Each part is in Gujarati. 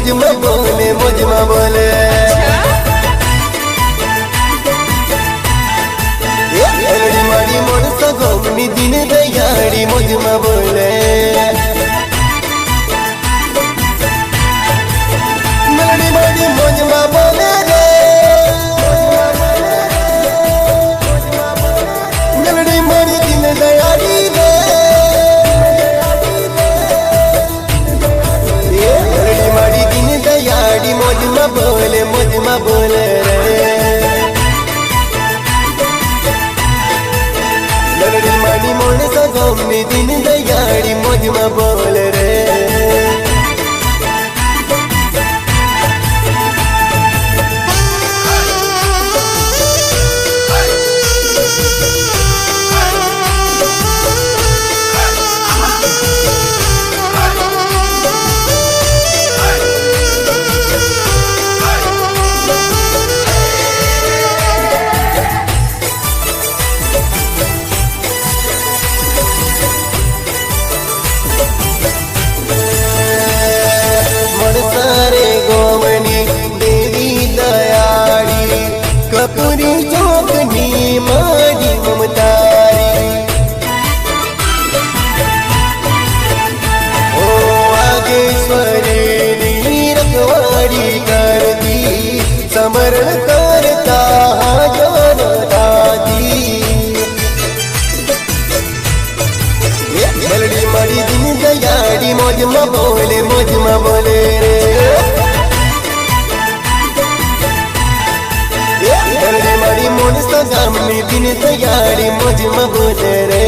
મોજમાં બોલે મોજમાં બોલે મેલડી મારી મોણસ ગોમની દિન દયાળી મોજમાં બોલે મેલડી મારી મોજમાં બોલે રે મેલડી મારી દિન દયાળી રે મેલડી મારી દિન દયાળી મોજમાં બોલે રે મેલડી મારી મોણસ ગોમની દિન દયાળી મોજમાં બોલે રે કપૂરી ચોકની મારી મમતારી ઓ આગેશ્વરી રખવાડી કરતી સમરણ કરતા હાજર દાદી મેલડી મારી દિન દયાળી મોજમાં બોલે રે મેલડી મારી મોણસ ગામની દિન દયાળી મોજમાં બોલે રે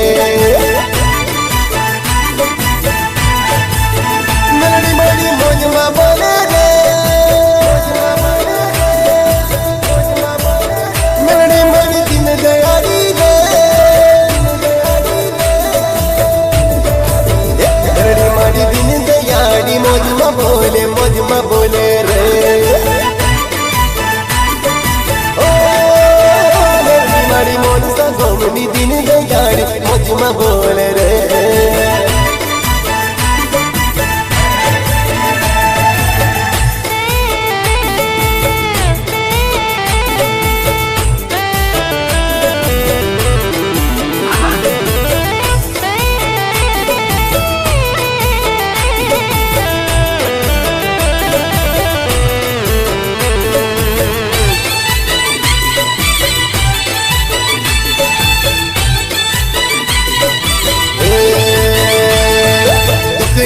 મેલડી મારી મોજમાં બોલે રે મેલડી મારી દિન દયાળી રે મેલડી મારી દિન દયાળી મોજમાં બોલે રે મારી મોણસ ગોમની દિન દયાળી મોજમાં બોલે રે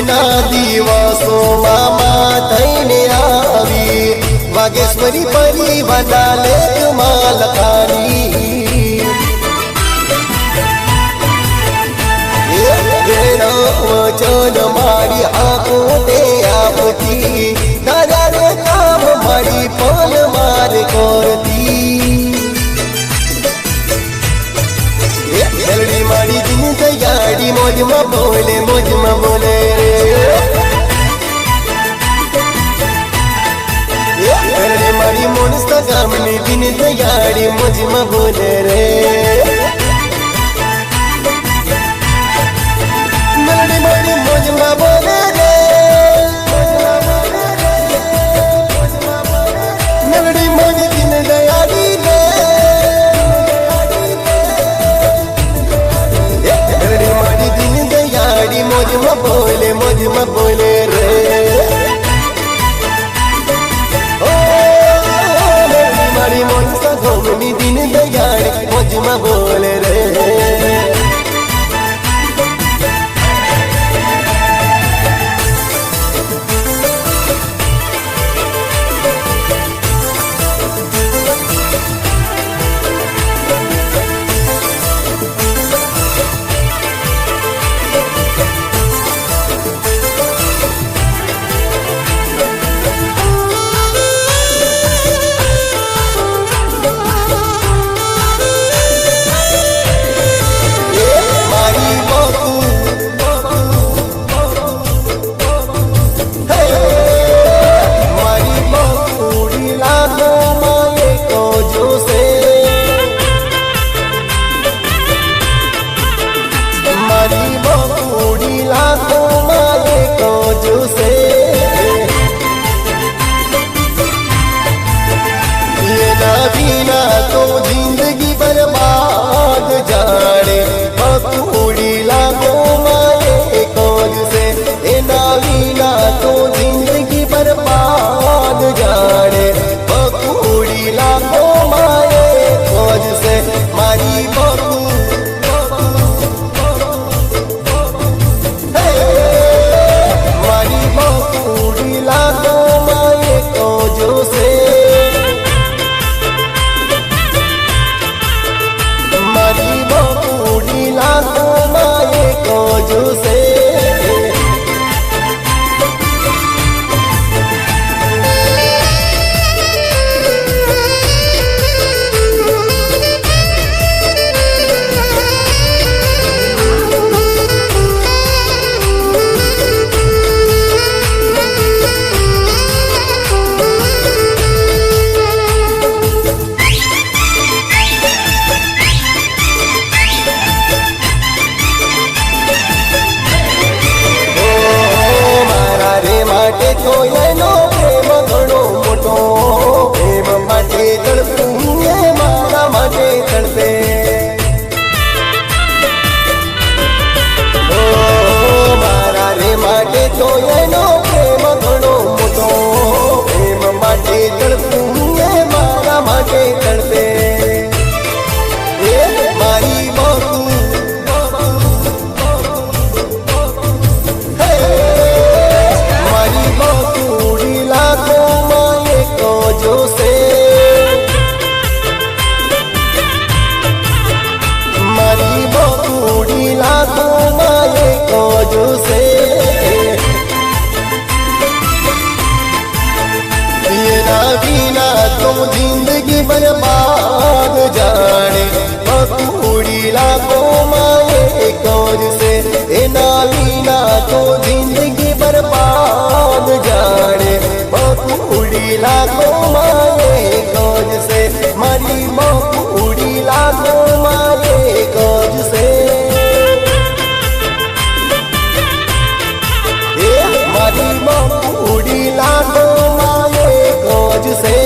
ના દિવસો મામા થઈને આવી વાગેશ્વરી પરિવારના લેખમાં લખાણી વચન મારી આંખો તે આપતી તારા કામ મારી પલ માર કરતી મેલડી મારી દિન દયાળી મોજમાં બોલે રે મેલડી મારી મોણસ ગામની દિન દયાળી મોજમાં બોલે રે મેલડી મારી મોજમાં બોલે રે મેલડી મારી દિન દયાળી રે મેલડી મારી દિન દયાળી મોજમાં બોલે રે ઓ મેલડી મારી મોણસ ગોમની દિન દયાળી તો એનો પ્રેમ ઘણો મોટો પ્રેમ માટે તડપું એ મારા માટે તડપે ઓ મારા રે માટે તો એનો પ્રેમ ઘણો મોટો પ્રેમ માટે તડપું એ મારા માટે તડપે એ મારી બાપુ મારી બાપુડી લાખોમાં એક જોશે મારી બાપુડી લાખોમાં એક જોશે એના વિના તો જિંદગી બરબાદ જાણે બાપુડી લાખોમાં એક જોશે એના વિના તો જિંદગી બરબાદ જાણે બાપુડી લાખોમાં એક જોશે મારી બાપુડી લાખોમાં એક જોશે મારી બાપુડી લાખોમાં એક જોશે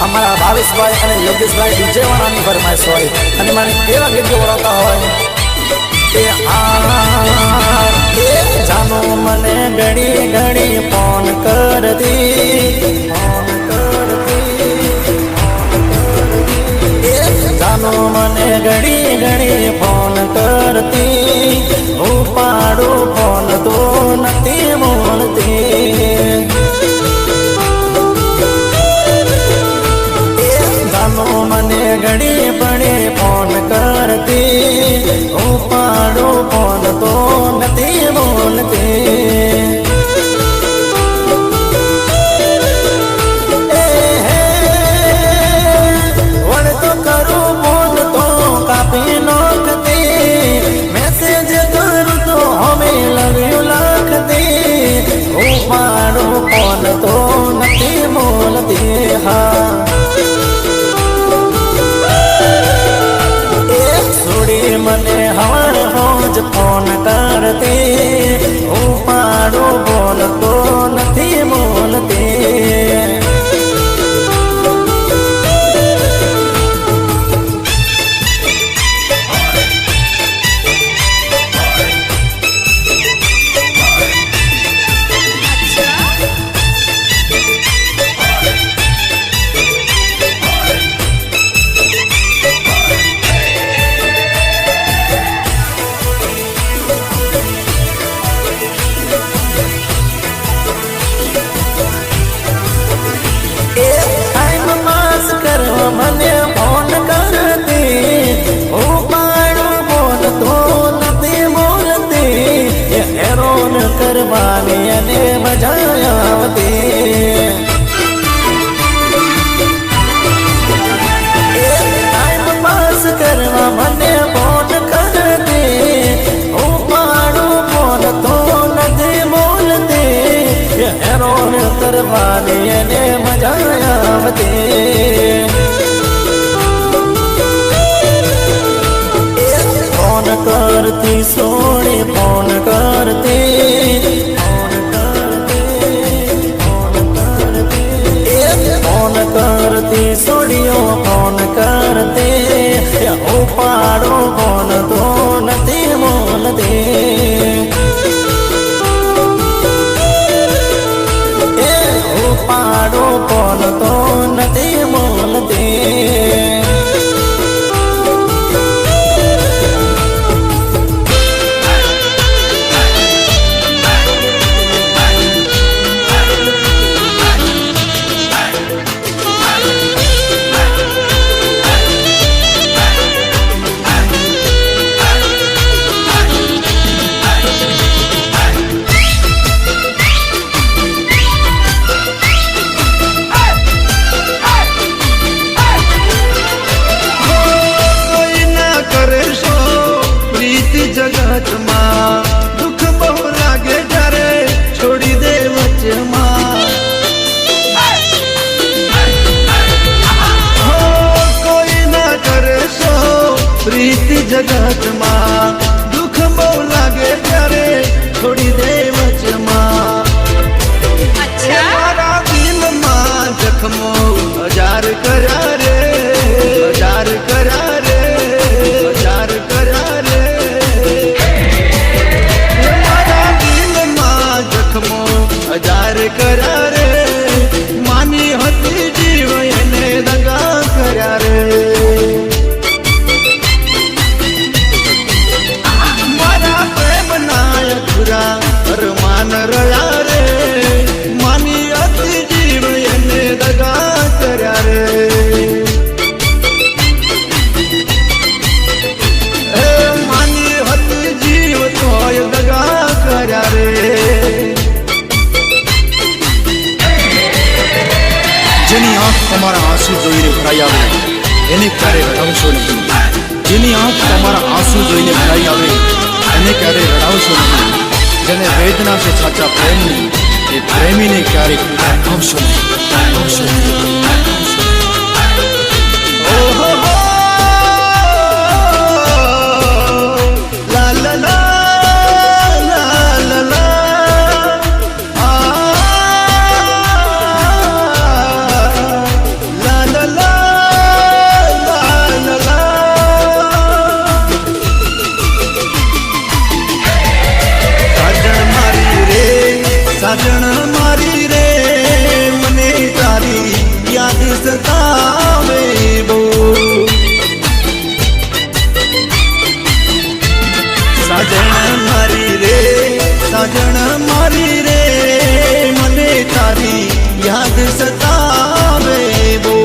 અમારા ભાવેશભાઈ અને યોગેશભાઈ વિજયવાડાની ફરમાઈશ હોય અને મને કેવા ગીતો વળાવતા હોય એ જાનો મને ઘડી ઘડી ફોન કરતી જાનો મને ઘડી ઘડી ફોન કરતી ઉપાડું ફોન તો નથી બોલતી મને ઘડી પડી ફોન કરતી ઉપાડો ફોન તો નથી બોલતી વણ તો કરું ફોન તો કાપી નાખતી મેસેજ કરું તો અમે લવ્યું લખતી ઉપાડો ફોન તો નથી બોલતી હા મને હવાર રોજ ફોન કરતી ઉપાડું બોલતો નથી બોલતી મને ફોન કરતી ઉપાડું બોલતો નથી બોલતી હેરોન કરવાની અને મજા આવતી ટાઈમ પાસ કરવા મને ફોન કરતી ઉપાડું બોલતો નથી બોલતી હેરોન કરવાની અને મજા આવતી करती सोने फोन करती फोन करती सोडियो फोन करती उपाड़ो फोन तो नहीं बोलती उपाड़ो फोन तो नहीं बोलती હતી જગતમાં, દુઃખ બહુ લાગે ત્યારે છોડી દે વચમાં. એ મારા દિલમાં જખમો હજાર કર્યા રે, હજાર કર્યા રે, હજાર કર્યા રે. એ મારા દિલમાં જખમો હજાર કર્યા રે, માની હતી જીવ એને દગા કર્યા રે. મારા પ્રેમના અધૂરા અરમાન રહ્યા રે, માની હતી જીવ એને દગા કર્યા રે. એ માની હતી જીવ તોય દગા કર્યા રે. જેની આંખ તમારા આંસુ જોઈને ભરાઈ આવે એને ક્યારે રડાવશો નહીં. જેની આંખ તમારા આંસુ જોઈને ભરાઈ આવે એને ક્યારે રડાવશો નહીં. જેને વેદના છે સાચા પ્રેમની એ પ્રેમીને ક્યારેક રડાવશો નહીં. રડાવશો નહીં. ઓહો હો, લા લા લા, લા લા લા, આ, લા લા લા, લા લા લા. સાજણ મારી રે, સાજણ મારી રે, મને તારી યાદ સતાવે બહુ. સાજણ મારી રે, સાજણ મારી રે, મને તારી યાદ સતાવે બહુ.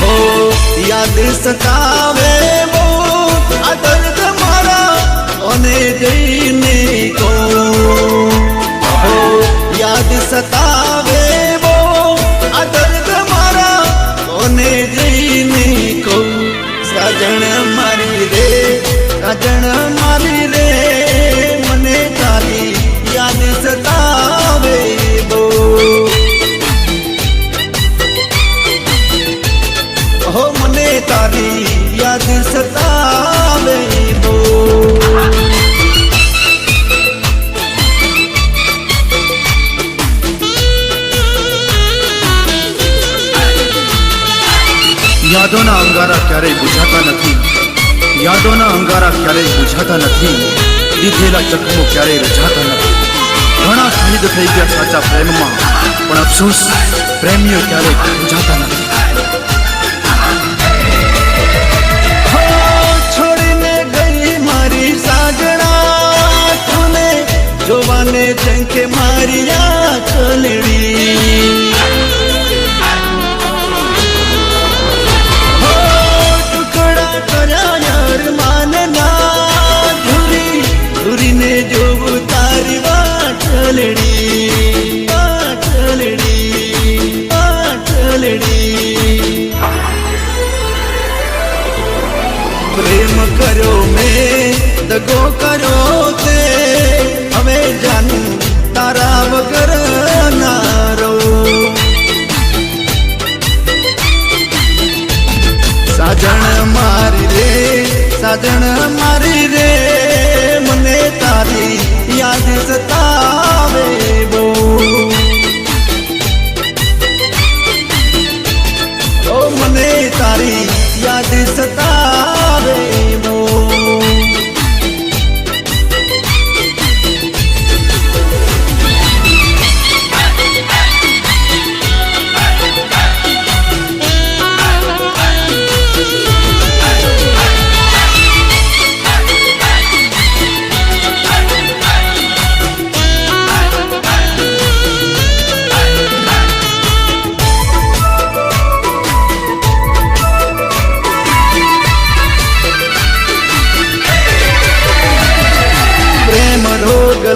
હો યાદ સતાવે બહુ, આ દર્દ મારા કોને જઈને કહું. હો યાદ સતાવે બહુ, આ દર્દ મારા કોને જઈને કહું. સાજણ મારી રે, સાજણ મારી રે, મને તારી યાદ સતાવે બહુ. હો મને તારી યાદ સતાવે બહુ. યાદોના અંગારા ક્યારેય બુઝાતા નથી. યાદોના અંગારા ક્યારેય બુઝાતા નથી. દીધેલા ચકમો ક્યારેય રજાતા નથી. ઘણા શહીદ થઈ ગયા સાચા પ્રેમમાં, પણ અફસોસ પ્રેમીઓ ક્યારેય બુઝાતા નથી. હો છોડીને ગઈ મારી સાજણા, તુને જોવાને ચંકે મારી આ ચલડી. હો ટુકડા કર્યા યાર માનના, ધુરી ધુરીને જોવું તારી વાટલડી, વાટલડી, વાટલડી. પ્રેમ કર્યો મેં, દગો કર્યો તે, હવે જાનું તારા વગર ના રહું. સાજણ મારી રે, સાજણ મારી રે, મને તારી યાદ સતાવે બહુ. ઓ મને તારી યાદ સતાવે બહુ.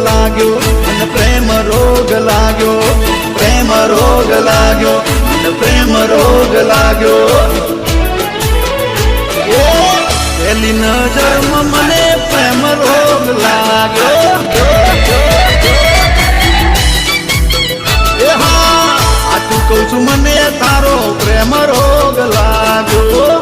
લાગ્યો, મને પ્રેમ રોગ લાગ્યો, પ્રેમ રોગ લાગ્યો, મને પ્રેમ રોગ લાગ્યો. પહેલી નજરમાં મને પ્રેમ રોગ લાગ્યો. એ હા, આ તું કહું છું મને તારો પ્રેમ પ્રેમ રોગ લાગ્યો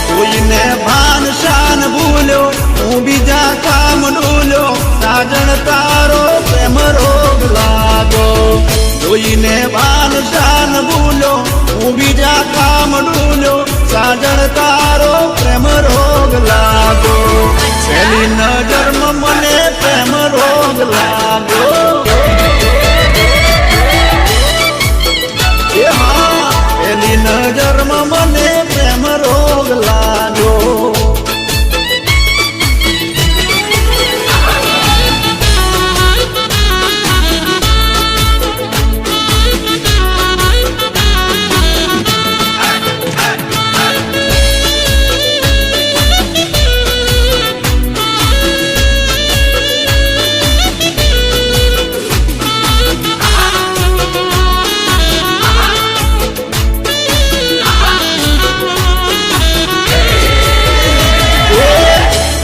કોઈને ભાન શાન ભૂલ્યો હું બીજા કામ ડૂલ્યો સાજણ તારો પ્રેમ રોગ લાગ્યો જોઈને ભાન શાન ભૂલ્યો હું બીજા કામ ડૂલ્યો સાજણ તારો પ્રેમ રોગ લાગ્યો પહેલી નજરમાં મને પ્રેમ રોગ લાગ્યો પહેલી નજરમાં મને પ્રેમ રોગ લાગ્યો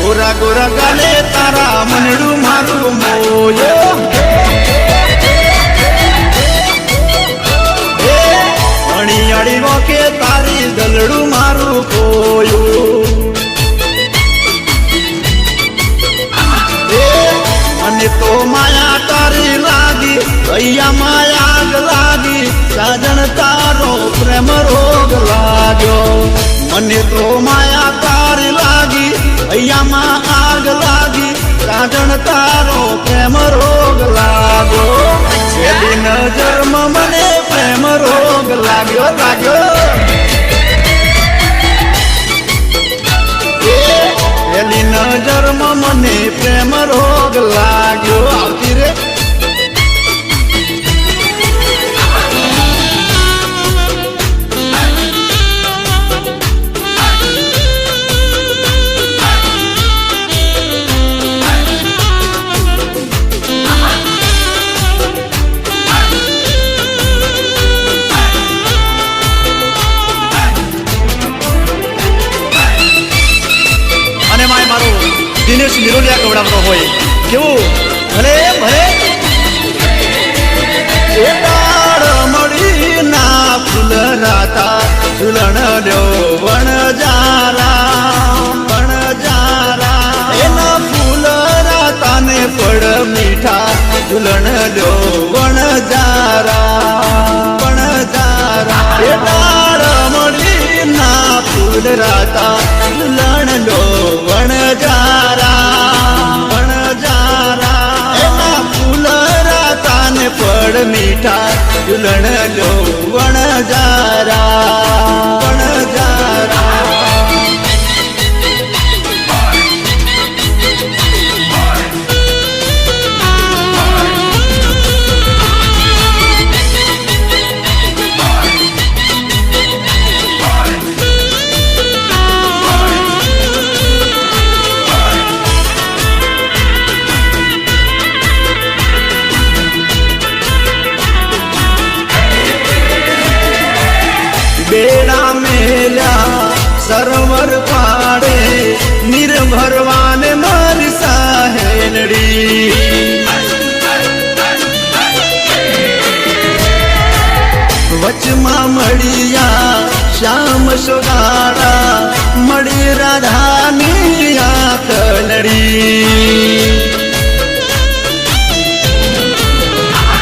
ગોરા ગોરા ગાલે તારા મનડું મારું મોયો અણી રોકે તારી દલડું મારું કોયું અને તો માયા તારી લાગી અહીંયા માયા આગ લાગી સાજણ તારો પ્રેમ રોગ લાગ્યો મને તો માયા તારી લાગી અહીંયામાં આગ લાગી સાજણ તારો પ્રેમ રોગ લાગ્યો છેલ્લી નજરમાં મને પ્રેમ રોગ લાગ્યો છેલ્લી નજરમાં મને પ્રેમ રોગ લાગ્યો આવતી રે દિનેશ નિરોલિયા કવડાવતો હોય કેવું ભલે ભલે મળી ના ફૂલ રાતા ઝુલણ લ્યો વણજારા એના ફૂલ રાતા ને પડ મીઠા ઝુલણ લ્યો વણજારા મળી ના ફૂલ રાતા ઝુલણ લ્યો વણજારા એના ફૂલ રાતા ને પડ મીઠા ઝુલણ લો વણજારા બેડા મેલ્યા સરોવર પાડે નિર્ભરવાને મારી સાહેલડી વચમાં મળ્યા શ્યામ સોગાડા મળી રાધાની આંખલડી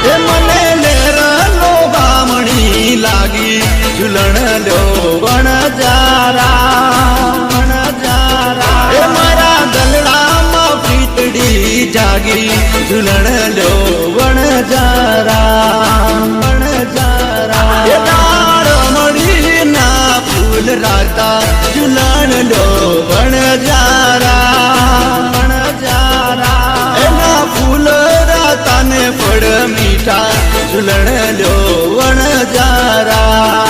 એ મને લેરલો બામણી લાગી ઝુલણ લો વણજારા એ મારા ગલડામાં પ્રીતડી જાગી ઝુલણ લો વણજારા એ દાળ મળી ના ફૂલ રાતા ઝુલણ લો વણજારા એના ફૂલ રાતા ને પડ મીઠા ઝુલણ લો વણજારા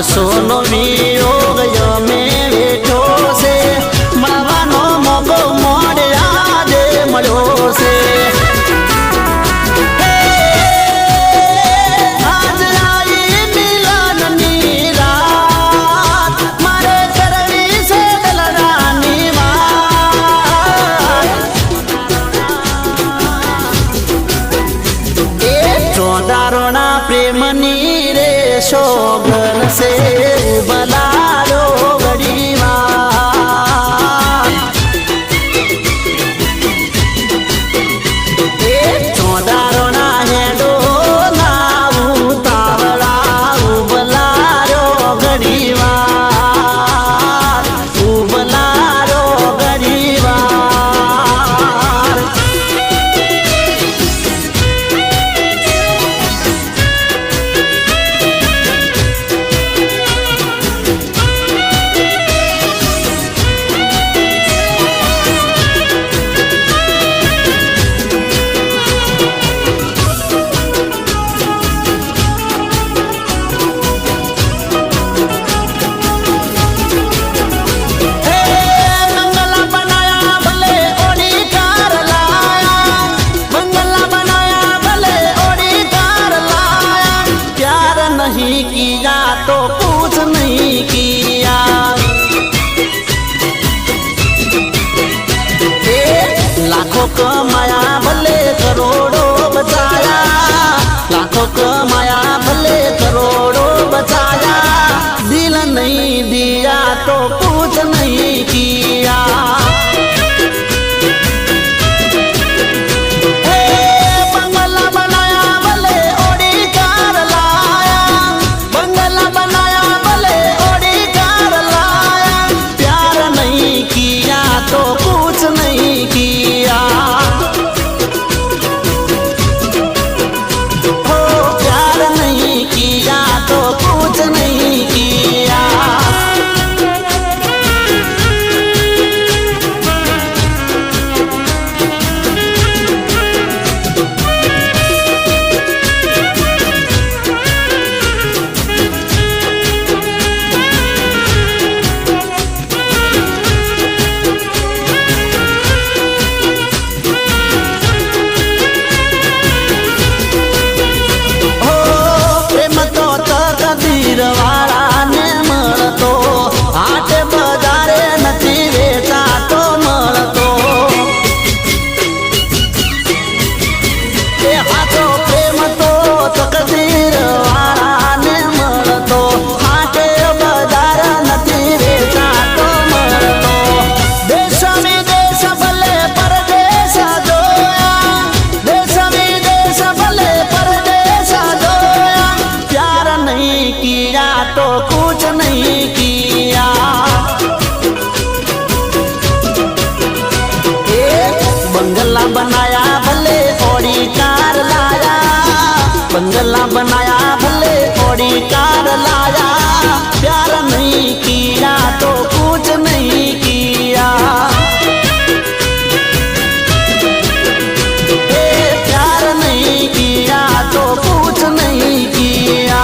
વર્ષોનો વિયોગ યમે વેઠો છે મળવાનો મોકો મોડે આજે મળ્યો છે આજ આવી મિલનની રાત મારે કરવી છે દલડાની વાત એ ચોદારોના પ્રેમની રે શોગન છે બલાડો ઘડીમાં એ ચોદારોના હેડો ના ઉતાવળા ઉબલાડો ઘડીવાર ઉબલાડો ઘડીવાર नहीं किया तो पूछ नहीं किया लाखों कमाया भले करोड़ों बचाया लाखों कमाया भले करोड़ों बचाया दिल नहीं दिया तो पूछ नहीं किया तो कुछ नहीं किया हो प्यार नहीं किया तो कुछ नहीं किया વાળાને મળતો હાટે બજારે નથી વેચાતો મળતો એ હાચો પ્રેમ તો તકદીર વાળાને મળતો હાટે બજાર નથી વેચાતો મળતો દેશ વિદેશ ભલે પરદેશ જોયા દેશ વિદેશ ભલે પરદેશ જોયા प्यार नहीं किया तो कुछ नहीं किया बंगला बनाया भले ओडी कार लाया बंगला बनाया भले ओडी कार लाया प्यार नहीं किया तो कुछ नहीं किया प्यार नहीं किया तो कुछ नहीं किया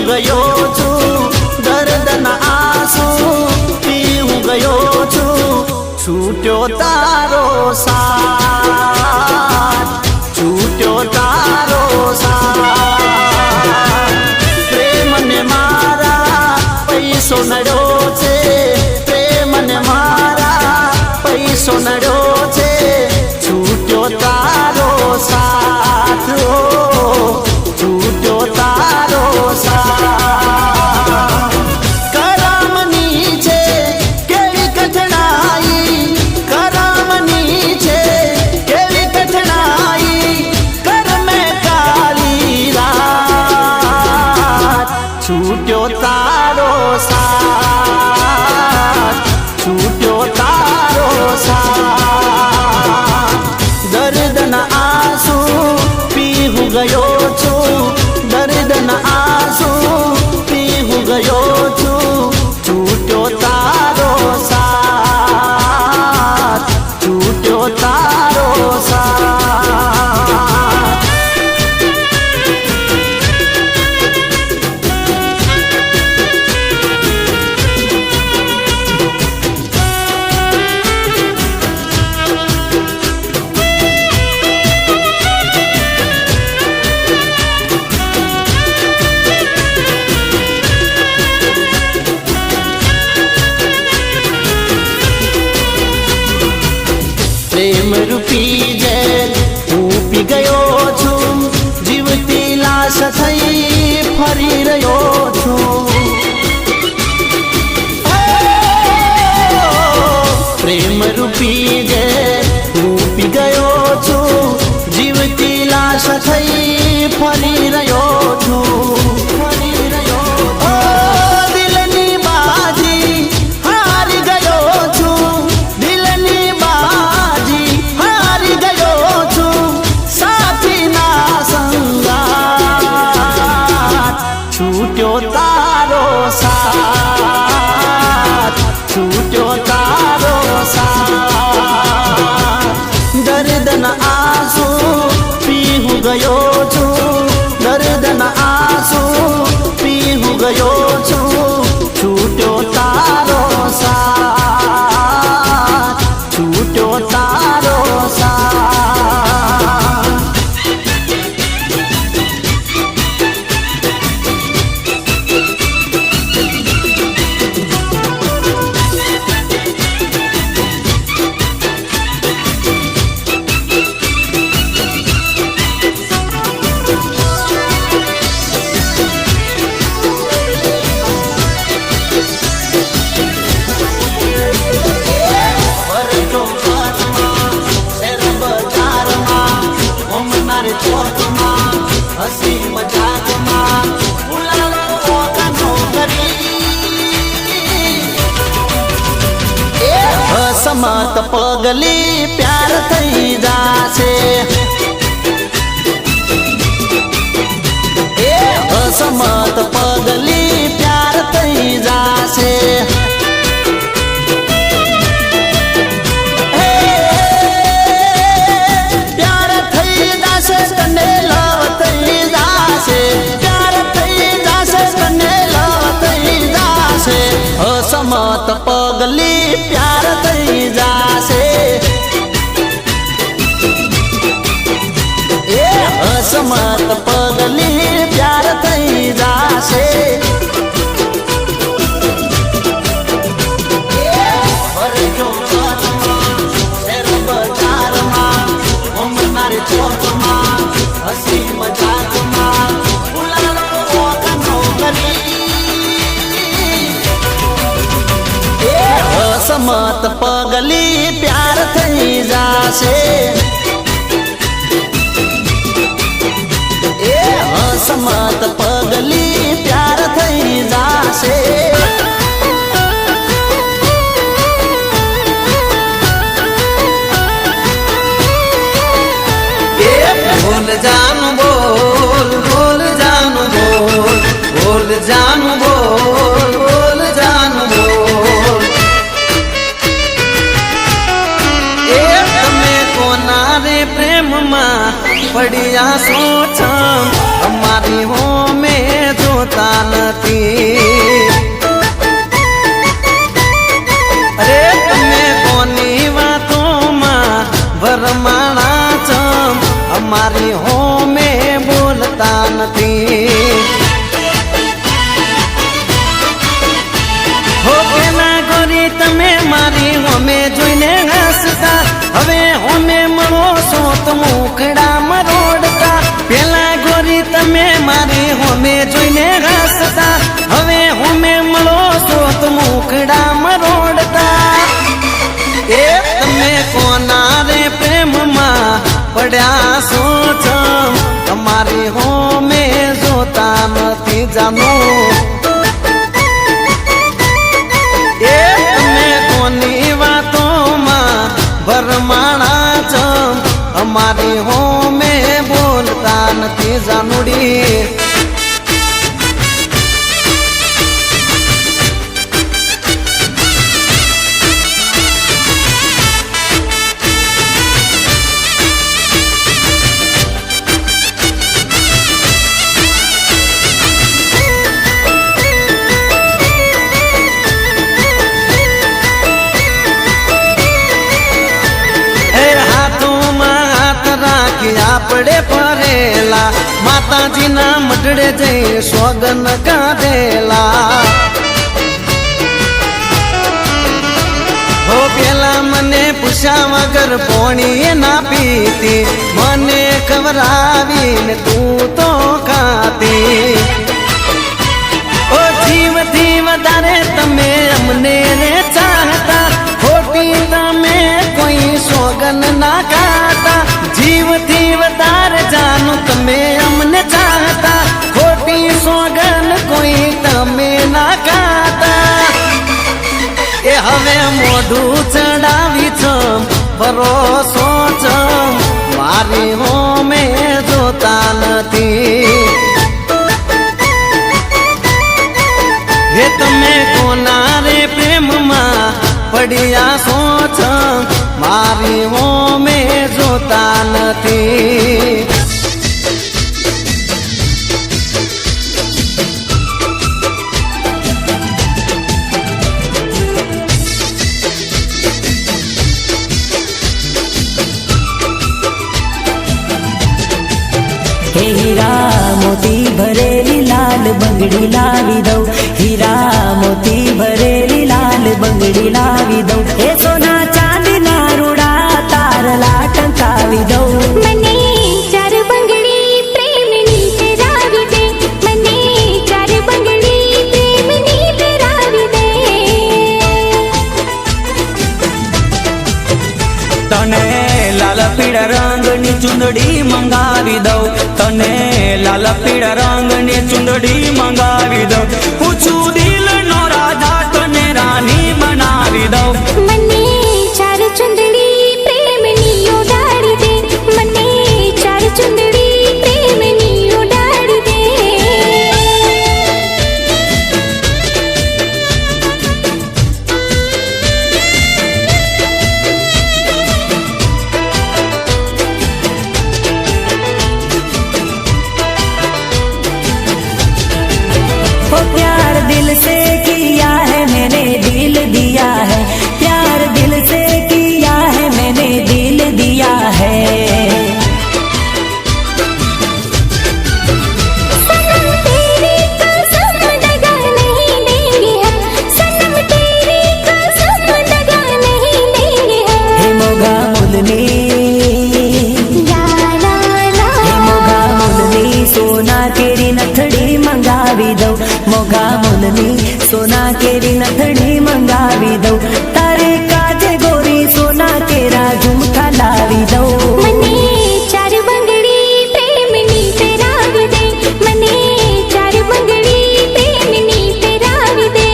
ગયો છું દર્દના આંસુ પીવું ગયો છું છૂટ્યો તારો સાથ છૂટ્યો તારો સાથ પ્રેમને મારા પૈસો નડ્યો છે પ્રેમને મારા પૈસો નડ્યો છે છૂટ્યો તારો સાથ છૂટ્યો તારો સાથ કરામની છે કેવી કઠણાઈ કરામની છે કેવી કઠણાઈ કર મેં કાળી રાત છૂટ્યો તારો સાથ, છૂટ્યો તારો સાથ. દર્દના આંસુ પીહું ગયો છું, દર્દના આંસુ પીહું ગયો છું. છૂટ્યો તારો સાથ, છૂટ્યો તારો સાથ. પ્રેમ રૂપી જેલ હું પી ગયો છું, જીવતી લાશ થઈ ફરી રહ્યો છું. પ્રેમ રૂપી જેલ હું પી ગયો છું, જીવતી લાશ થઈ ફરી રહ્યો છું. ફરી રહ્યો છું. દિલની બાજી હારી ગયો છું, દિલની બાજી હારી ગયો છું. સાથીના સંગાત છૂટ્યો તારો સાથ, છૂટ્યો તારો સાથ. દર્દના આંસુ પીહું ગયો છું, દર્દના આંસુ પીહું ગયો છું. છૂટ્યો તારો સાથ, છૂટ્યો તારો સાથ. ભરતો ઘરમાં, શેર બજારમાં, ઓમનાર ચોકમાં, હસી મજાકમાં, ઉલાળો ઓગનો કરી. અસમત પગલી પ્યાર થઈ જાશે, અસમત પગલી પ્યાર થઈ જાશે. પ્યાર થઈ જાશે તને લવ થઈ જાશે, પ્યાર થઈ જાશે તને લવ થઈ જાશે. અસમત પગલી પ્યાર થઈ જાશે, અસમત પગલી પ્યાર થઈ જાશે. ભરજો ઘરમાં, શેર બજારમાં, ઓમનાર ચોકમાં, હસી મજાકમાં, ઉલાળો ઓગનો કરી. અસમત પગલી પ્યાર થઈ જાશે, અસમત પગલી પ્યાર થઈ જાશે. બોલ જાનું બોલ, બોલ જાનું બોલ, બોલ જાનું બોલ, બોલ જાનું બોલ. એ તમે કોના રે પ્રેમમાં પડ્યા છો છમ, અમારી હોમે જોતા નથી. અરે તમે કોની વાતોમાં ભરમાણા છમ, અમારી હોમે બોલતા નથી. હો પેલા ગોરી તમે મારી હોમે જોઈને હસતા, હવે હોમે મળો છો તો મુખડા મરોડતા. પેલા નથી જાનું એ તમે કોની વાતોમાં ભરમાણા છો અમારી હોમે બોલતા નથી જાનુડી આપણે ફરેલા માતાજીના મઢડે જઈ સોગન કાઢેલા હો પેલા મને પૂછ્યા વગર પોણી ના પીતી મને ખવરાવીને તું તો ખાતી ઓ જીવથી વધારે તમે અમને રે ચાહતા ખોટી તમે કોઈ સોગન ના ખાતા જીવથી વધારે જાનું તમે અમને ચાહતા ખોટી સોગન કોઈ તમે ના ખાતા એ હવે મોઢું ચડાવી છો ભરોસો છો મારી હોમે જોતા નથી હે તમે કોના રે પ્રેમમાં પડ્યા સોચ મારી હોમે જોતા નથી હે હીરા મોતી ભરેલી લાલ બંગડી લાવી દઉં હીરા મોતી ભરેલી લાલ બંગડી લાવી દઉં હે સોના ચાંદીના રૂડા તારલા ટંકાવી દઉં મને ચાર બંગડી પ્રેમની પહેરાવી દે મને ચાર બંગડી પ્રેમની પહેરાવી દે તને લાલ પીળા રંગની ચુંદડી મંગાવી દઉં તને લાલ પીળા રંગની ચુંદડી મંગાવી દઉં પૂછું દિલ નો રાજા તને રાની બનાવી દઉં મને ચાર ચુંદડી પ્રેમની ઉડાડી દે મને ચાર ચુંદડી પ્રેમની ઉડાડી દે वो प्यार दिल से किया है मैंने दिल दिया है प्यार दिल से किया है मैंने दिल दिया है सनम तेरी कसम दगा नहीं देंगे हम सनम तेरी कसम दगा नहीं देंगे हम हे मोगा मुलनी ला ला ला हे मोगा मुलनी सोना केरी नथड़ी मंगावी दઉં मोगा मुलनी सोना केरी नथड़ी मंगावी दઉં तारे काजे गोरी सोना केरा झुमका लावी दઉં મને ચાર બંગડી પ્રેમની પહેરાવી દે મને ચાર બંગડી પ્રેમની પહેરાવી દે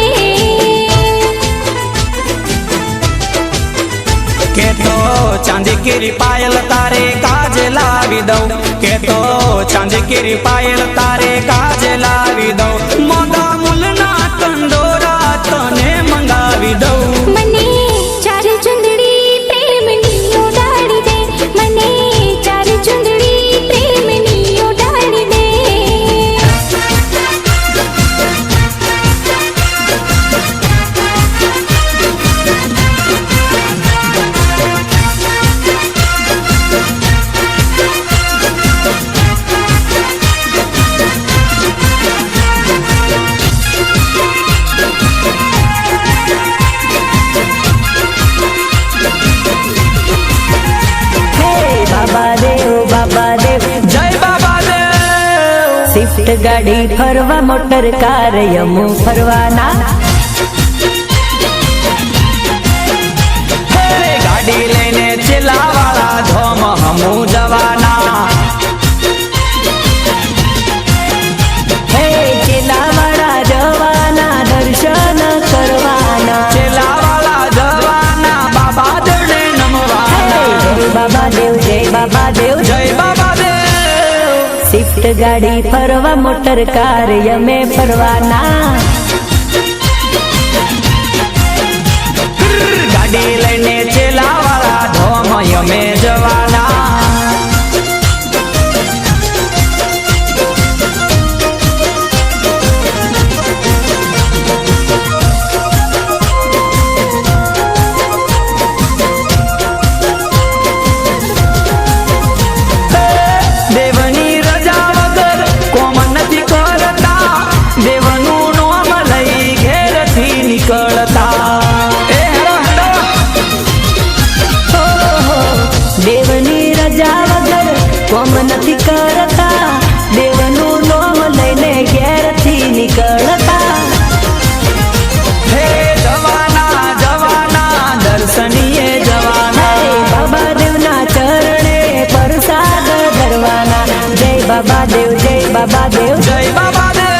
કે તો ચાંદી કેરી પાયલ તારે કાજે લાવી દઉં કે તો ચાંદી કેરી પાયલ તારે કાજે લાવી દઉં મોગા મુલના કંદોરા તને મંગાવી દઉં મને ચાર ચુંદડી પ્રેમની ઉડાડી દે મને ચાર ચુંદડી પ્રેમની ઉડાડી દે સ્વિફ્ટ ગાડી ફરવા મોટર કાર યમુ ફરવાના ગાડી લઈને ચલાવાળા ધોમ હમુ જવાના હે ગાડી ફરવા મોટર કાર અમે ફરવાના ગાડી લઈને ચેલાવાળા ધોમ અમે જવાના દેવની રજા વગર કોમ નથી કરતા દેવનું નામ લઈ ઘેરથી નીકળતા દેવની રજા વગર કોમ નથી કરતા દેવનું નામ લઈને ઘેરથી નીકળતા હે જવાના જવાના દર્શનીએ જવાના બાબા દેવના ચરણે પ્રસાદ ધરવાના જય બાબા દેવ જય બાબા દેવ જય બાબા દેવ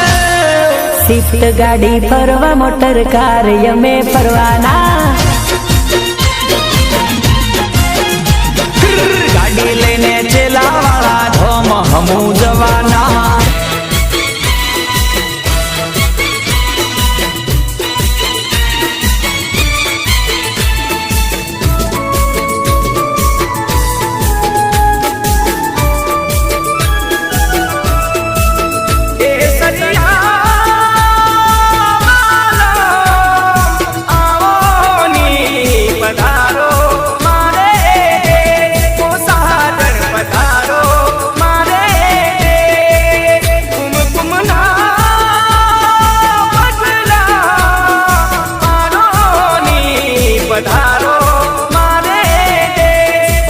સ્વિફ્ટ ગાડી ફરવા મોટર કાર અમે ફરવાના ગાડી લઈને ચેલાવાળા ધોમ હમુ જવાના એ સરિયા પધારો મારે ઓ સાદર પધારો મારે કુમકુમના પટલા મારોની પધારો મારે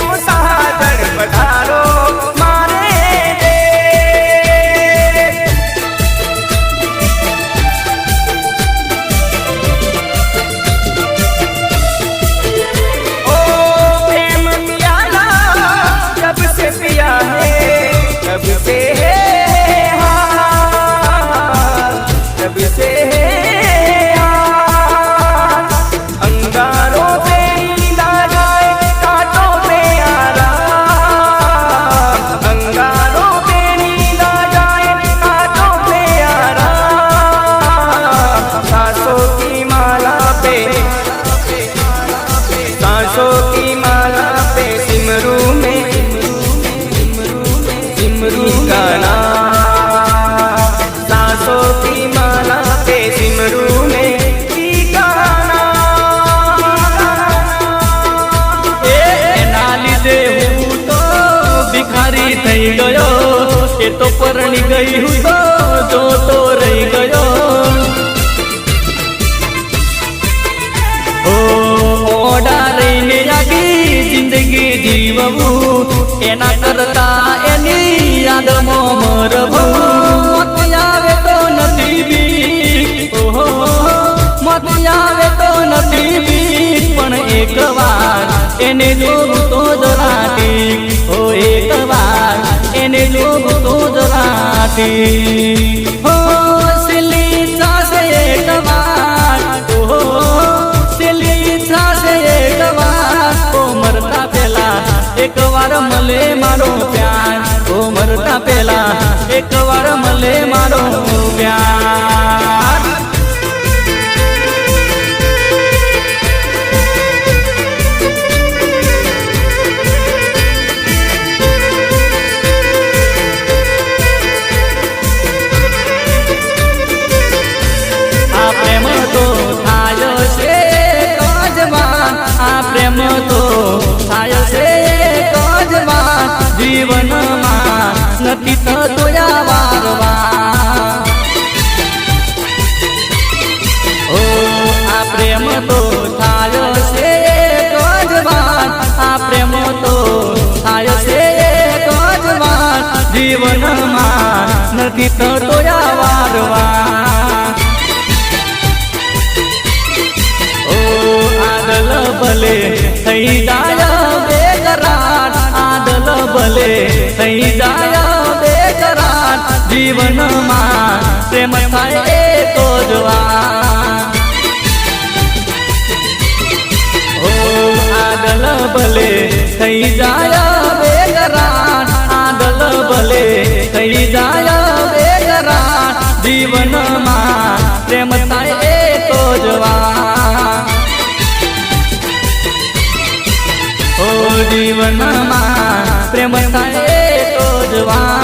ઓ સાદર પધારો મારે ओ प्रेम प्याला जब से पिया है तब से है हार, तब से है हार। अंगारों पे नींद आ जाए कांटों पे आराम अंगारों पे नींद आ जाए कांटों पे आराम सांसों की माला पे सांसों की माला पे सिमरू में सिमरू का नाम सांसों की माला पे सिमरू में की का नाम एना લીધે હું તો ભિખારી થઈ ગયો એ તો પરણી ગઈ હું તો જોતો રહી ગયો ઓડા રહીને આખી જિંદગી જીવવું એના કરતા એની યાદમાં મરવું મત આવે તો નથી બીક ઓહો મત આવે તો નથી બીક પણ એક વાર એને જોવું તો જરા ઠીક ઓ એક વાર એને જોવું તો જરા ઠીક હો સિલી સાસે એક વાર ઓહો મરતા પેલા એક વાર મળે મારો પ્યાર ઓ મરતા પેલા એક વાર મળે મારો પ્યાર આ પ્રેમ તો થાયો છે કજમાં આ પ્રેમ તો થાય છે કજમાં જીવનમાં નથી થતો આ વારવાર ઓ આ પ્રેમ તો થાય છે કજમાં આ પ્રેમ તો થાય છે કજમાં જીવનમાં નથી થતો આ વારવાર આદલ ભલે થઈ જાય બેકરાર આદલ ભલે થઈ જાય બેકરાર જીવનમાં પ્રેમ થાય એ તો જવા ઓ આદલ ભલે થઈ જાય બેકરાર આદલ ભલે થઈ જાય જીવનમાં પ્રેમ થાય એ તો જવા ઓ જીવનમાં પ્રેમ થાય એ તો જવા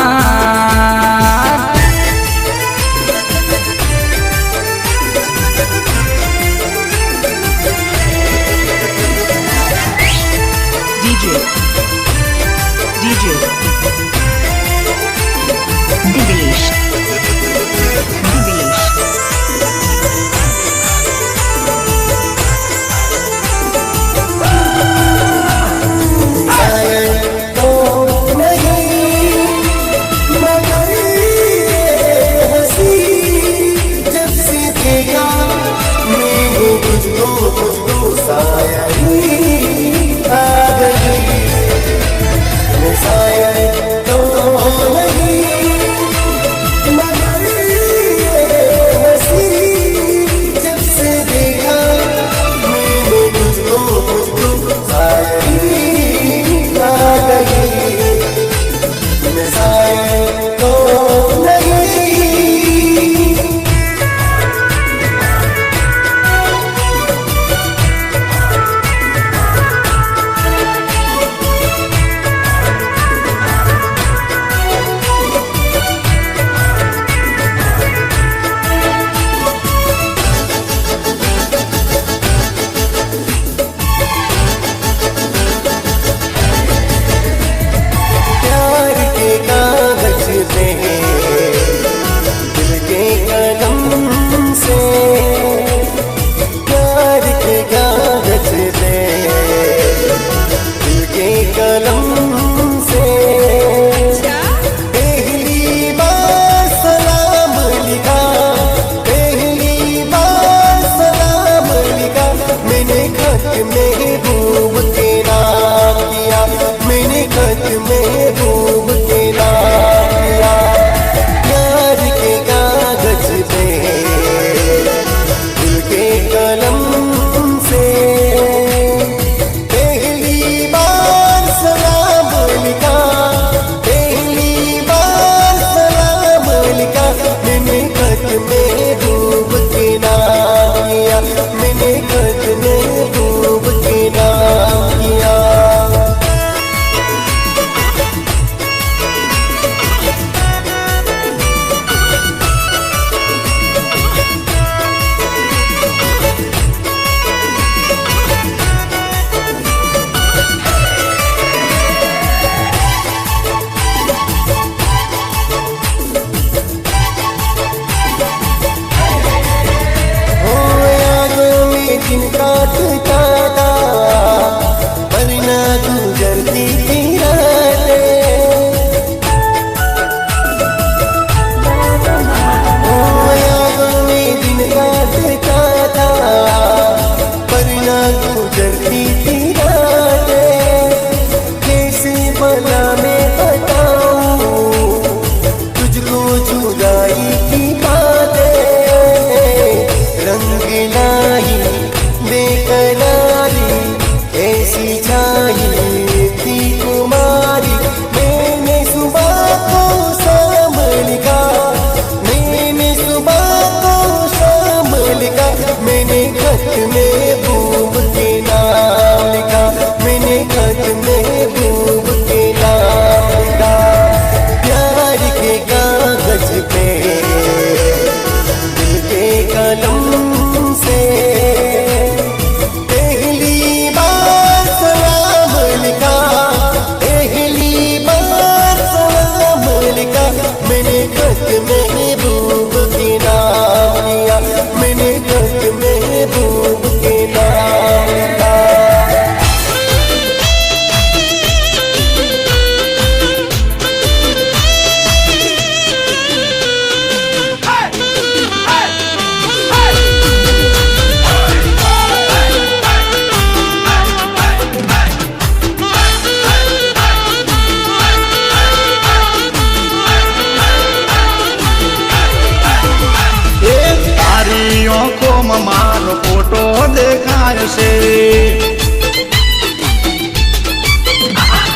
છે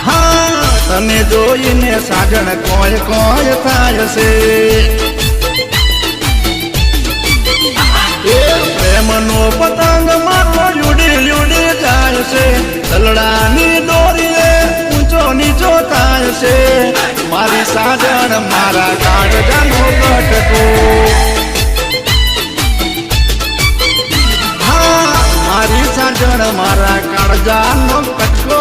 હા તને જોઈને સાજણ કોઈ કોઈ થાય છે પ્રેમનો પતંગ મારો ઉડી ઉડી જાય છે દલડાની દોરીએ ઊંચો નીચો થાય છે મારી સાજણ મારા કાળજાનો કટકો હા મારી સાજણ મારા કાળજાનો કટકો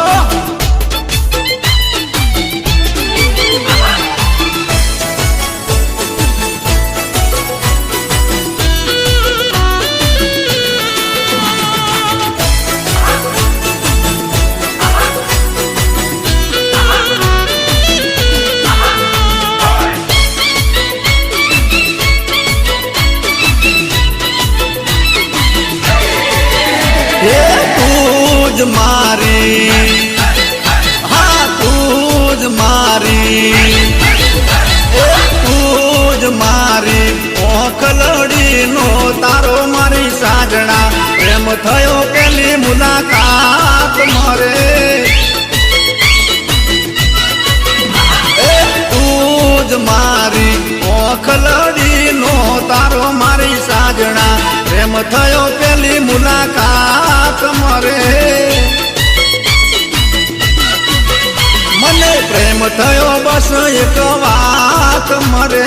તું જ મારી હા તું જ મારી તું જ મારી ઓખલડીનો તારો મારી સાજણા પ્રેમ થયો પેલી મુલાકાત મારે તું જ મારી ઓખલડીનો તારો મારી સાજણા પ્રેમ થયો પેલી મુલાકાત મરે મને પ્રેમ થયો બસ એક વાત મરે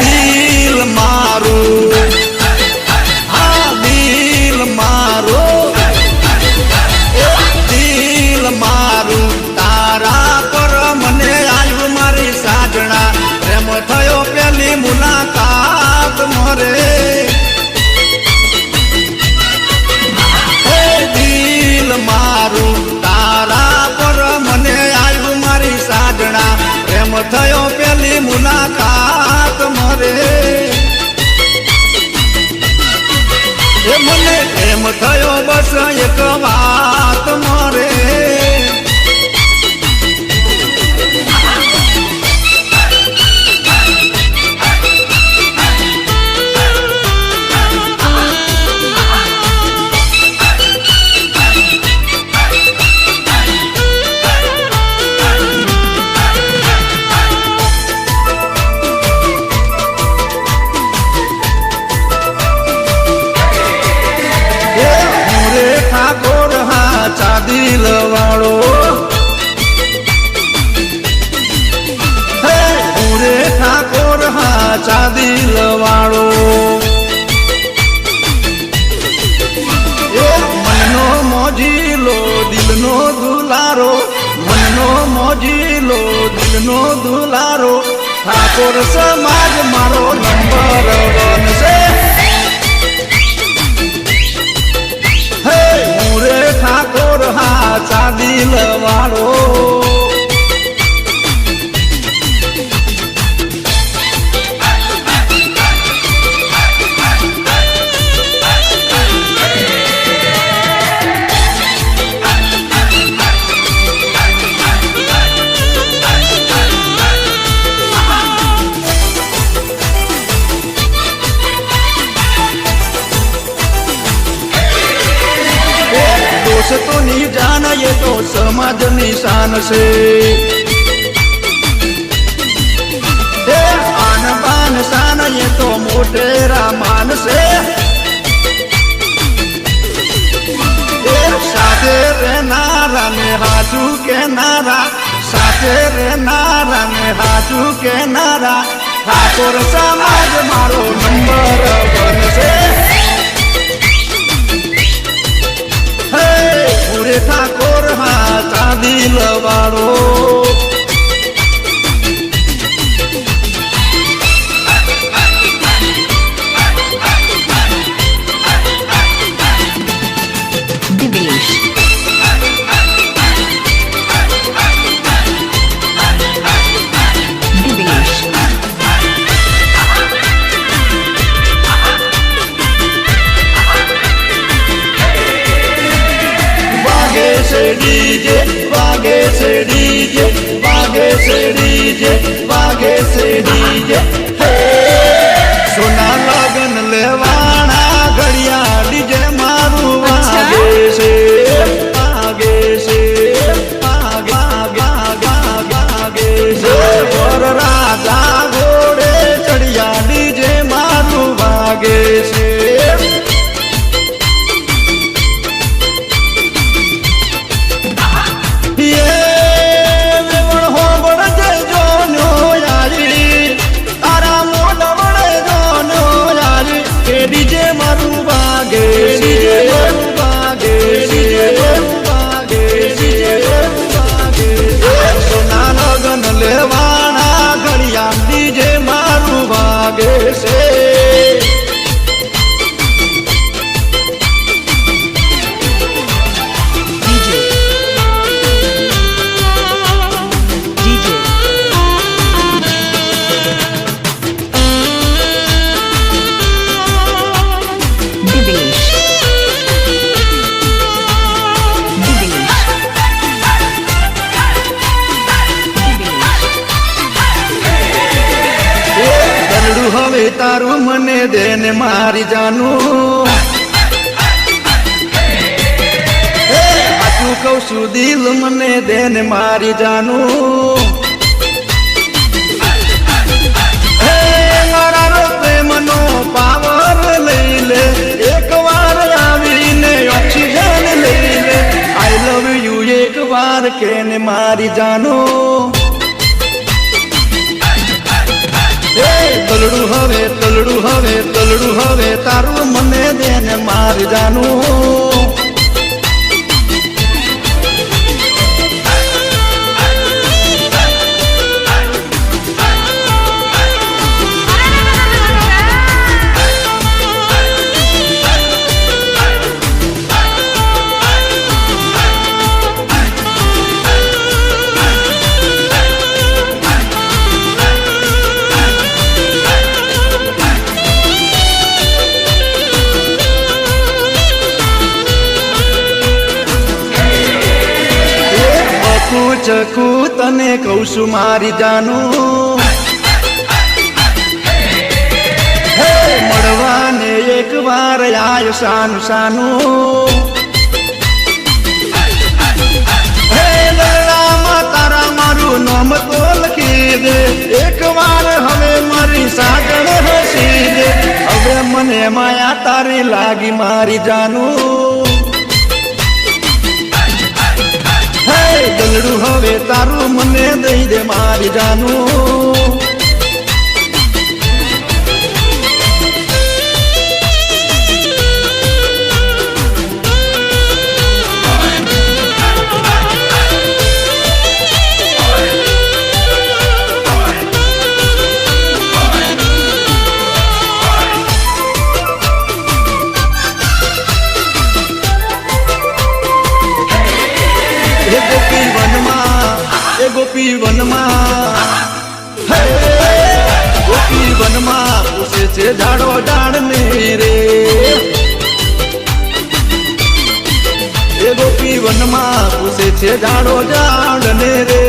દિલ મારું હા દિલ મારું દિલ મારું તારા પર મને આવ્યું મારી સાજણા પ્રેમ થયો પેલી મુલાકાત મરે દિલ મારું તારા પર મને આવ્યું મારી સાજણા પ્રેમ થયો પેલી મુલાકાત મરે એ મને પ્રેમ થયો બસ એક વાત મરે ઠાકોર હાચા દિલ વાળો હે પૂરે ઠાકોર હાચા દિલ વાળો મનનો મોજીલો દિલનો દુલારો મનનો મોજીલો દિલનો દુલારો ઠાકોર સમાજ મારો નંબર 1 છે પૂરે ઠાકોર હાચા દિલ વાળો દોસ્તોની જાન એ તો સમાજની શાન છે આન બાન શાન એ તો મોટેરા માન છે સાથે રહેનારા ને હાજુ કેનારા સાથે રહેનારા ને હાજુ કેનારા ઠાકોર સમાજ મારો નંબર 1 છે પૂરે ઠાકોર હાચા દિલ વાળો Divish. Divish. છે ડીજે વાગે છે ડીજે વાગે છે ડીજે વાગે છે ડીજે સોના લગન લેવાના ઘડિયા ડીજે મારું વાગે છે વાગે છે વાગે છે વર રાજા ઘોડે ચડિયા ડીજે મારું વાગે છે ડીજે મારું વાગે ડીજે મારું વાગે ડીજે મારું વાગે ડીજે મારું વાગે સોના લગન લેવાના ઘડિયા ડીજે મારું વાગે છે હવે તારું મને દેને મારી જાનું સાચું કઉ છું દિલ મને દેને મારી જાનું મારા પ્રેમનો પાવર લઈ લે એક વાર આવીને ઓક્સિજન લઈ લે આઈ લવ યુ એક વાર કેને મારી જાનું તલડું હવે તલડું હવે તલડું હવે તારું મને દેને મારી જાનું ચકુ તને કહું છું મારી જાનું હે મળવાને એક વાર આય સાનું સાનું હે લડામાં તારા મારું નામ તો લખી દે એક વાર હવે મારી સાગણ હસી દે હવે મને માયા તારી લાગી મારી જાનું દલડું હવે તારું મને દઈ દે મારી જાનું ગોપી વનમાં હે ગોપી વનમાં પૂછે છે ઝાડો ઝાડ ને રે એ ગોપી વનમાં પૂછે છે ઝાડો ઝાડ ને રે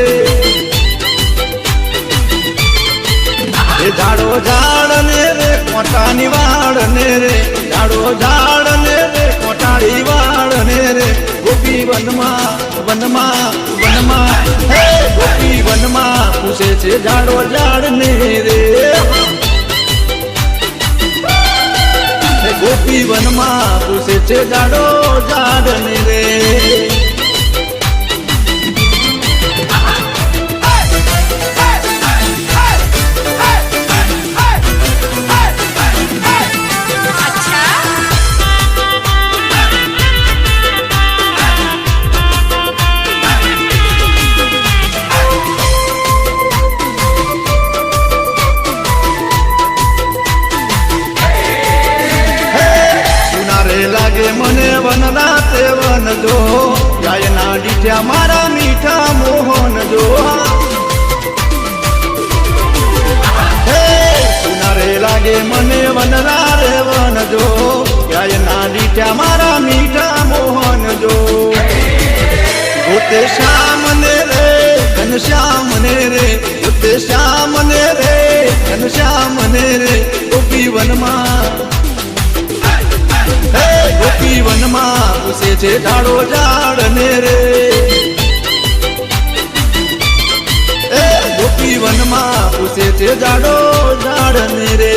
એ ઝાડો ઝાડ ને રે કોટાની વાડ ને રે ઝાડો ઝાડ ને રે કોટાળી વાડ ને રે ગોપી વનમાં વનમાં વનમાં હે ગોપી વનમાં પૂછે છે ઝાડો ઝાડ ને રે ગોપી વનમાં પૂછે છે ઝાડો ઝાડ ને રે મને વન રાતે વન જો ગાયના ડીઠ્યા મારા મીઠા મોહન જો હે સુનારે લાગે મને વન રારે વન જો ગાયના ડીઠ્યા મારા મીઠા મોહન જો તે શ્યામ ને રે ઘનશ્યામ ને રે તે શ્યામ ને રે ઘનશ્યામ ને રે ગોપી વનમાં હે ગોપી વનમાં પૂછે છે ઝાડો ઝાડ ને રે એ ગોપી વનમાં પૂછે છે ઝાડો ઝાડ ને રે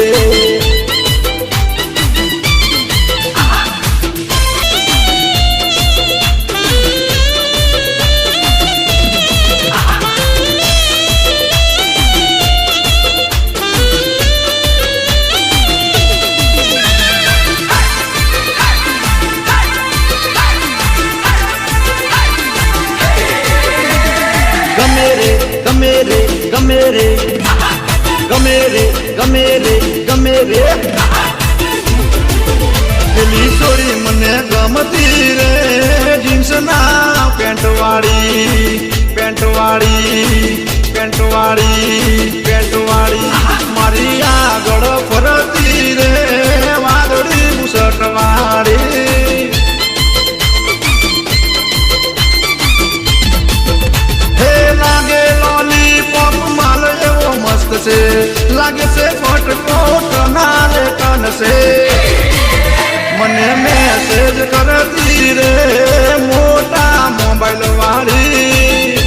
ગમે રે ગમે રે ગમે રે ગમે રે ગમે રે ગમે રે પેલી છોડી મને ગમતી રે જીન્સ ના પેન્ટ વાળી પેન્ટ વાળી પેન્ટ વાળી પેન્ટ વાળી મારી આગળ ફરતી રે વાદળી મુસટ વાળી લાગે લોલીપોપ માલ એવો મસ્ત છે લાગે છે ફટકોટ નાલે કાન છે મને મેસેજ કરતી રે મોટા મોબાઈલ વાળી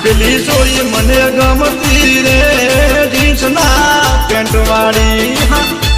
પેલી છોડી મને ગમતી રે જીન્સ ના પેન્ટ વાળી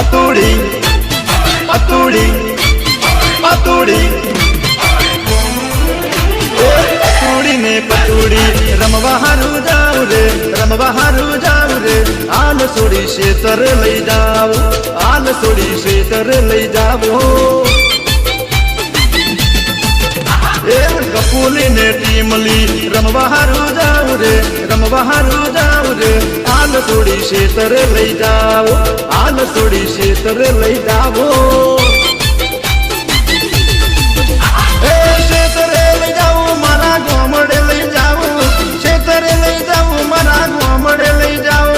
પતુડી પતુડી પતુડી પતુડી ને પતુડી રમવા હારું જાવ રે રમવા હારું જાવ રે આલ સોડી શેતર લઈ જાવ આલ સોડી શેતર લઈ જાવ એ કપૂલી ને ટીમલી રમવા હારું જાવ રે રમવા હારું જાવ રે આલ સોડી શેતર લઈ જાવ આલ સોડી શેતર લઈ જાવો એ શેતરે લઈ જાવ મારા ગોમડે લઈ જાવ શેતરે લઈ જાવ મારા ગોમડે લઈ જાવ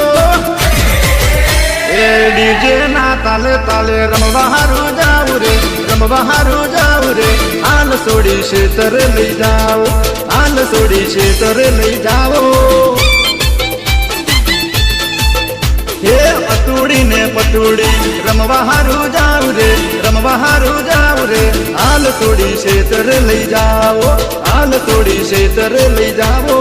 એ ડીજે ના તાલે તાલે રમવા હારું જાવ રે રમવા હારું જાવ રે આલ સોડી શેતર લઈ જાવ આલ સોડી શેતર લઈ જાવો હે પતુડી ને પતુડી રમવા હારું જાવ રે રમવા હારું જાવ રે આલ સોડી શેતર લઈ જાવો આલ સોડી શેતર લઈ જાવો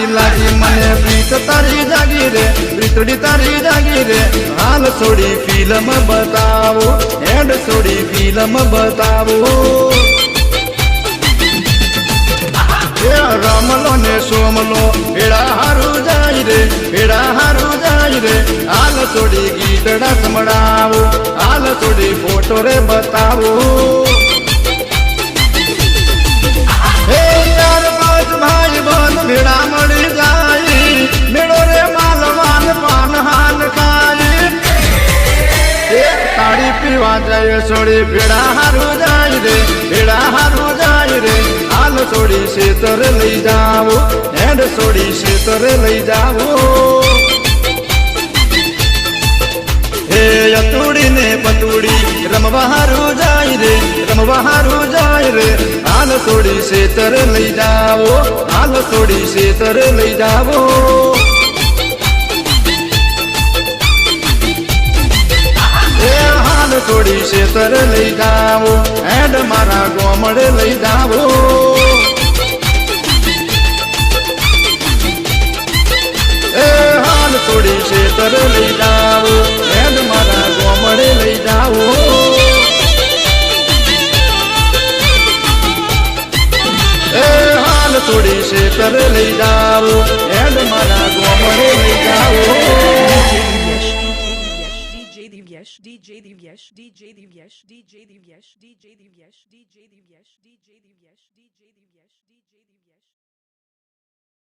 લાગી મને પ્રીત તારી જાગી રે પ્રીતડી તારી જાગી રે હાલ છોડી ફિલ્મ બતાવો હેડ છોડી ફિલ્મ બતાવો રમલો ને સોમલો ભેડા હારું જાય રે ભેડા હારું જાય રે હાલ છોડી ગીતડા સંભળાવો હાલ છોડી ફોટો રે બતાવો હે ચાર પાંચ ભાઈ બંધ ભેડા મળી જાય મેળો રે માલવાન પાન હાન ખાય તાળી પીવા જાય છોડી ભેડા હારું જાય રે ભેડા હારું જાય રે હાલ છોડી શેતર લઈ જાવો હેડ છોડી શેતર લઈ જાવો હે અતુડી ને પતુડી રમવા હારું જાય રે રમવા હારું જાય રે હાલ છોડી શેતર લઈ જાવો હાલ છોડી શેતર લઈ જાવો હાલ છોડી શેતર લઈ જાવો હેડ મારા ગોમડે લઈ જાવો એ હાલ થોડી શેતર લઈ જાઓ એડ મારા ગોમડે લઈ જાઓ DJ Divyesh, DJ Divyesh, DJ Divyesh, DJ Divyesh, DJ Divyesh, DJ Divyesh, DJ Divyesh, DJ Divyesh, DJ Divyesh, DJ Divyesh.